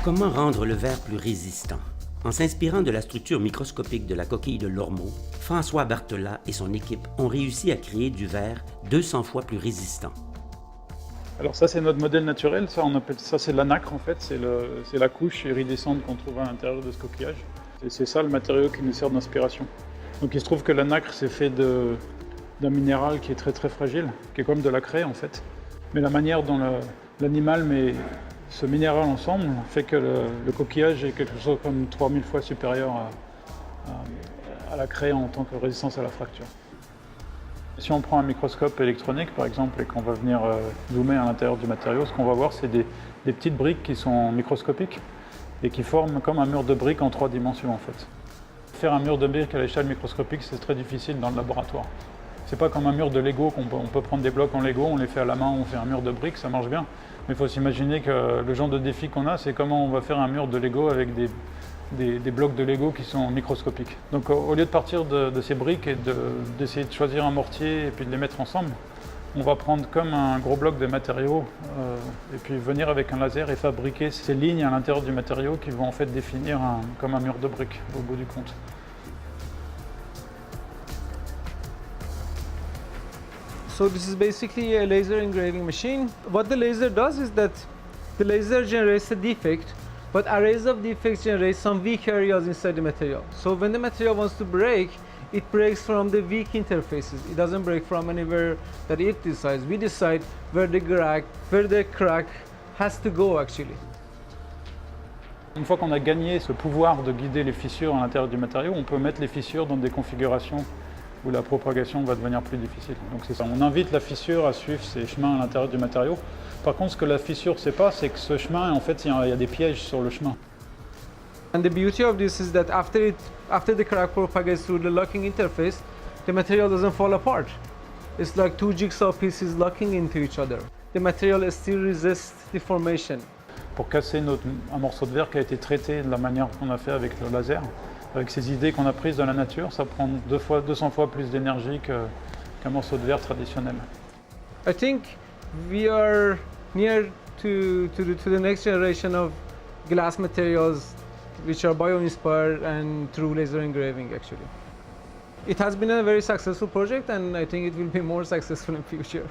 Comment rendre le verre plus résistant? En s'inspirant de la structure microscopique de la coquille de l'ormeau, François Barthelat et son équipe ont réussi à créer du verre 200 fois plus résistant. Alors ça c'est notre modèle naturel, ça on appelle ça c'est la nacre en fait, c'est la couche iridescente qu'on trouve à l'intérieur de ce coquillage. Et c'est ça le matériau qui nous sert d'inspiration. Donc il se trouve que la nacre c'est fait d'un minéral qui est très très fragile, qui est comme de la craie en fait. Mais la manière dont l'animal met ce minéral ensemble fait que le coquillage est quelque chose comme 3000 fois supérieur à la craie en tant que résistance à la fracture. Si on prend un microscope électronique par exemple et qu'on va venir zoomer à l'intérieur du matériau, ce qu'on va voir c'est des petites briques qui sont microscopiques et qui forment comme un mur de briques en 3 dimensions en fait. Faire un mur de briques à l'échelle microscopique c'est très difficile dans le laboratoire. C'est pas comme un mur de Lego, on peut prendre des blocs en Lego, on les fait à la main, on fait un mur de briques, ça marche bien. Mais il faut s'imaginer que le genre de défi qu'on a, c'est comment on va faire un mur de Lego avec des blocs de Lego qui sont microscopiques. Donc au lieu de partir de ces briques et d'essayer de choisir un mortier et puis de les mettre ensemble, on va prendre comme un gros bloc de matériaux et puis venir avec un laser et fabriquer ces lignes à l'intérieur du matériau qui vont en fait définir comme un mur de briques au bout du compte. So this is basically a laser engraving machine. What the laser does is that the laser generates a defect, but arrays of defects generate some weak areas inside the material. So when the material wants to break, it breaks from the weak interfaces. It doesn't break from anywhere that it decides. We decide where the crack has to go actually. Une fois qu'on a gagné ce pouvoir de guider les fissures à l'intérieur du matériau, on peut mettre les fissures dans des configurations où la propagation va devenir plus difficile. Donc c'est ça, on invite la fissure à suivre ses chemins à l'intérieur du matériau. Par contre, ce que la fissure ne sait pas, c'est que ce chemin, en fait, il y a des pièges sur le chemin. And the beauty of this is that after the crack propagates through the locking interface, the material doesn't fall apart. It's like 2 jigsaw pieces locking into each other. The material still resists deformation. Pour casser un morceau de verre qui a été traité de la manière qu'on a fait avec le laser, avec ces idées qu'on a prises de la nature, ça prend 200 fois plus d'énergie qu'un morceau de verre traditionnel. I think we are near to the next generation of glass materials which are bio-inspired and through laser engraving actually. It has been a very successful project and I think it will be more successful in future.